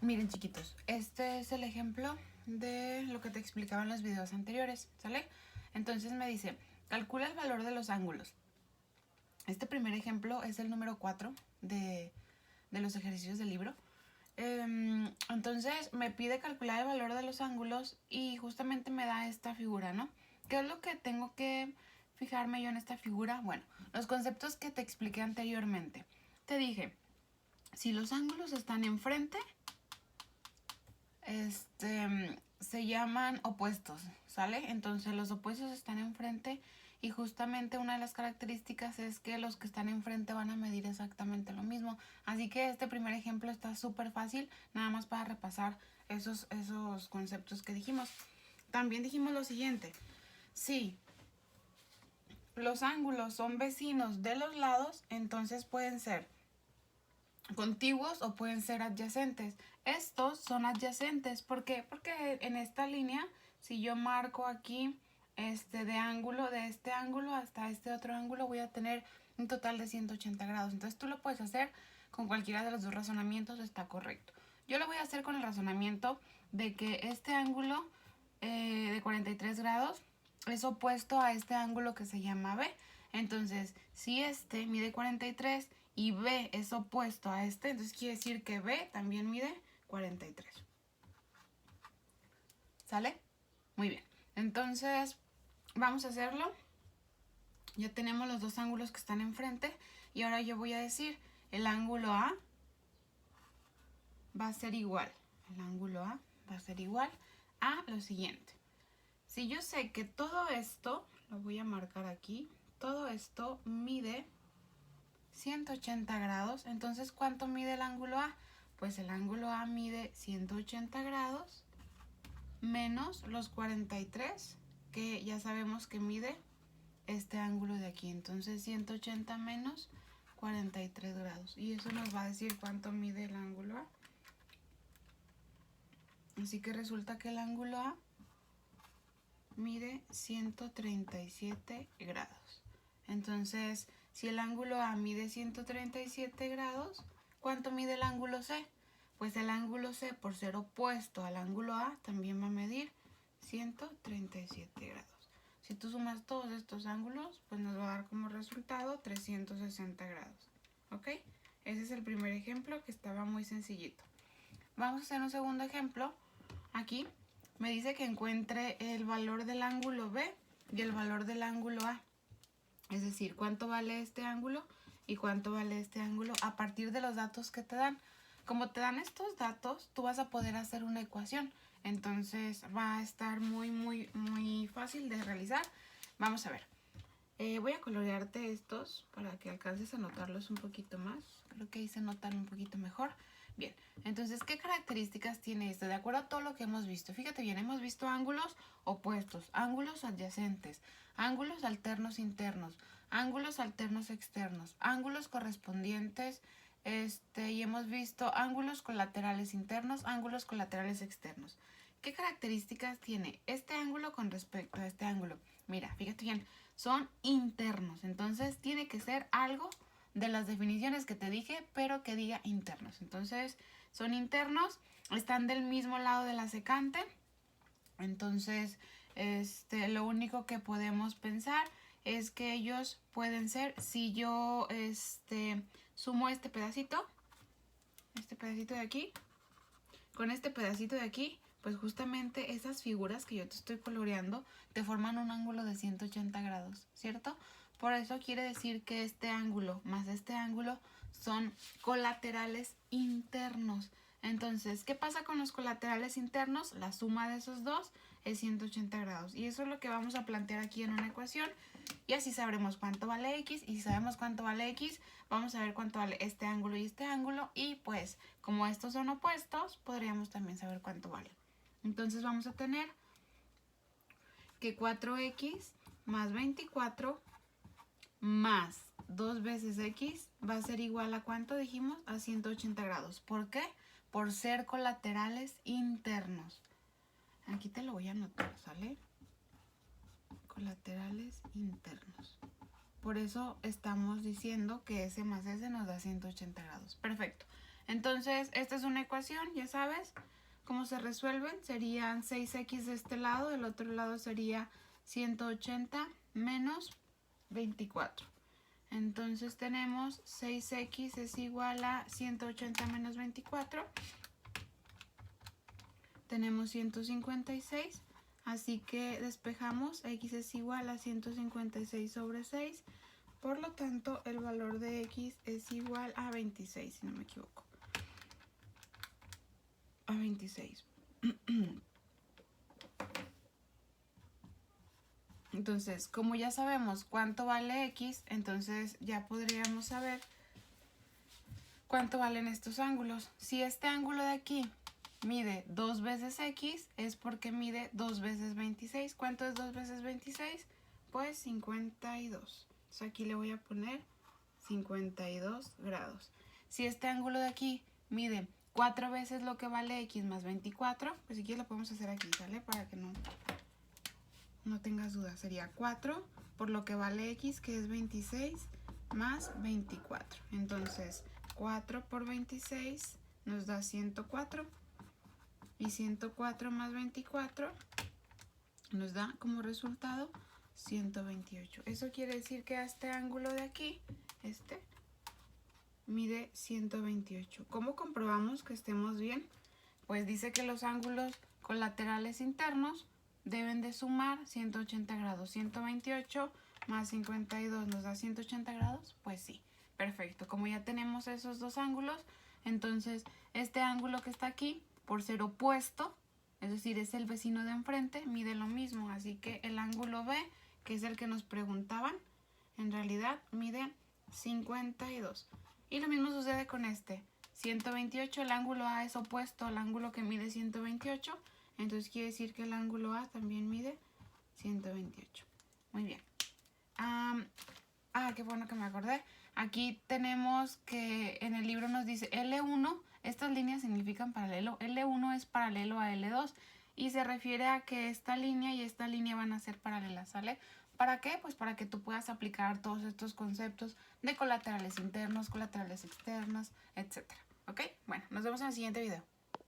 Miren, chiquitos, este es el ejemplo de lo que te explicaba en los videos anteriores, ¿sale? Entonces me dice, calcula el valor de los ángulos. Este primer ejemplo es el número 4 de los ejercicios del libro. Entonces me pide calcular el valor de los ángulos y justamente me da esta figura, ¿no? ¿Qué es lo que tengo que fijarme yo en esta figura? Bueno, los conceptos que te expliqué anteriormente. Te dije, si los ángulos están enfrente, se llaman opuestos, ¿sale? Entonces los opuestos están enfrente y justamente una de las características es que los que están enfrente van a medir exactamente lo mismo. Así que este primer ejemplo está súper fácil, nada más para repasar esos conceptos que dijimos. También dijimos lo siguiente, si los ángulos son vecinos de los lados, entonces pueden ser contiguos o pueden ser adyacentes. Estos son adyacentes. ¿Por qué? Porque en esta línea, si yo marco aquí de ángulo, de este ángulo hasta este otro ángulo, voy a tener un total de 180 grados. Entonces tú lo puedes hacer con cualquiera de los dos razonamientos, está correcto. Yo lo voy a hacer con el razonamiento de que este ángulo de 43 grados es opuesto a este ángulo que se llama B. Entonces, si este mide 43 y B es opuesto a este, entonces quiere decir que B también mide 43. ¿Sale? Muy bien. Entonces, vamos a hacerlo. Ya tenemos los dos ángulos que están enfrente y ahora yo voy a decir el ángulo A va a ser igual. El ángulo A va a ser igual a lo siguiente. Si yo sé que todo esto, lo voy a marcar aquí, todo esto mide 180 grados, entonces ¿cuánto mide el ángulo A? Pues el ángulo A mide 180 grados menos los 43, que ya sabemos que mide este ángulo de aquí. Entonces 180 menos 43 grados. Y eso nos va a decir cuánto mide el ángulo A. Así que resulta que el ángulo A mide 137 grados. Entonces, si el ángulo A mide 137 grados, ¿cuánto mide el ángulo C? Pues el ángulo C, por ser opuesto al ángulo A, también va a medir 137 grados. Si tú sumas todos estos ángulos, pues nos va a dar como resultado 360 grados. ¿Ok? Ese es el primer ejemplo que estaba muy sencillito. Vamos a hacer un segundo ejemplo. Aquí me dice que encuentre el valor del ángulo B y el valor del ángulo A. Es decir, cuánto vale este ángulo y cuánto vale este ángulo a partir de los datos que te dan. Como te dan estos datos, tú vas a poder hacer una ecuación. Entonces va a estar muy fácil de realizar. Vamos a ver. Voy a colorearte estos para que alcances a notarlos un poquito más. Creo que ahí se notan un poquito mejor. Bien, entonces, ¿qué características tiene esto? De acuerdo a todo lo que hemos visto. Fíjate bien, hemos visto ángulos opuestos, ángulos adyacentes, ángulos alternos internos, ángulos alternos externos, ángulos correspondientes, y hemos visto ángulos colaterales internos, ángulos colaterales externos. ¿Qué características tiene este ángulo con respecto a este ángulo? Mira, fíjate bien, son internos, entonces tiene que ser algo de las definiciones que te dije, pero que diga internos. Entonces, son internos, están del mismo lado de la secante. Entonces, lo único que podemos pensar es que ellos pueden ser, si yo sumo este pedacito de aquí, con este pedacito de aquí, pues justamente esas figuras que yo te estoy coloreando te forman un ángulo de 180 grados, ¿cierto? Por eso quiere decir que este ángulo más este ángulo son colaterales internos. Entonces, ¿qué pasa con los colaterales internos? La suma de esos dos es 180 grados. Y eso es lo que vamos a plantear aquí en una ecuación. Y así sabremos cuánto vale X. Y si sabemos cuánto vale X, vamos a ver cuánto vale este ángulo y este ángulo. Y pues, como estos son opuestos, podríamos también saber cuánto vale. Entonces vamos a tener que 4X más 24 más 2 veces X va a ser igual a ¿cuánto dijimos? A 180 grados. ¿Por qué? Por ser colaterales internos. Aquí te lo voy a anotar, ¿sale? Colaterales internos. Por eso estamos diciendo que S más S nos da 180 grados. Perfecto. Entonces, esta es una ecuación, ya sabes cómo se resuelven. Serían 6x de este lado, del otro lado sería 180 menos 24. Entonces tenemos 6x es igual a 180 menos 24. Tenemos 156, así que despejamos, x es igual a 156 sobre 6. Por lo tanto, el valor de x es igual a 26, si no me equivoco. A 26. Entonces, como ya sabemos cuánto vale x, entonces ya podríamos saber cuánto valen estos ángulos. Si este ángulo de aquí mide 2 veces x, es porque mide 2 veces 26. ¿Cuánto es 2 veces 26? Pues 52. Entonces aquí le voy a poner 52 grados. Si este ángulo de aquí mide 4 veces lo que vale x más 24, pues si quieres lo podemos hacer aquí, ¿sale? Para que no tengas duda. Sería 4 por lo que vale x, que es 26, más 24. Entonces, 4 por 26 nos da 104. Y 104 más 24 nos da como resultado 128. Eso quiere decir que este ángulo de aquí, mide 128. ¿Cómo comprobamos que estemos bien? Pues dice que los ángulos colaterales internos deben de sumar 180 grados. 128 más 52 nos da 180 grados. Pues sí, perfecto. Como ya tenemos esos dos ángulos, entonces este ángulo que está aquí, por ser opuesto, es decir, es el vecino de enfrente, mide lo mismo. Así que el ángulo B, que es el que nos preguntaban, en realidad mide 52. Y lo mismo sucede con este. 128, el ángulo A es opuesto al ángulo que mide 128. Entonces quiere decir que el ángulo A también mide 128. Muy bien. Qué bueno que me acordé. Aquí tenemos que en el libro nos dice L1, estas líneas significan paralelo. L1 es paralelo a L2 y se refiere a que esta línea y esta línea van a ser paralelas, ¿sale? ¿Para qué? Pues para que tú puedas aplicar todos estos conceptos de colaterales internos, colaterales externos, etc. ¿Ok? Bueno, nos vemos en el siguiente video.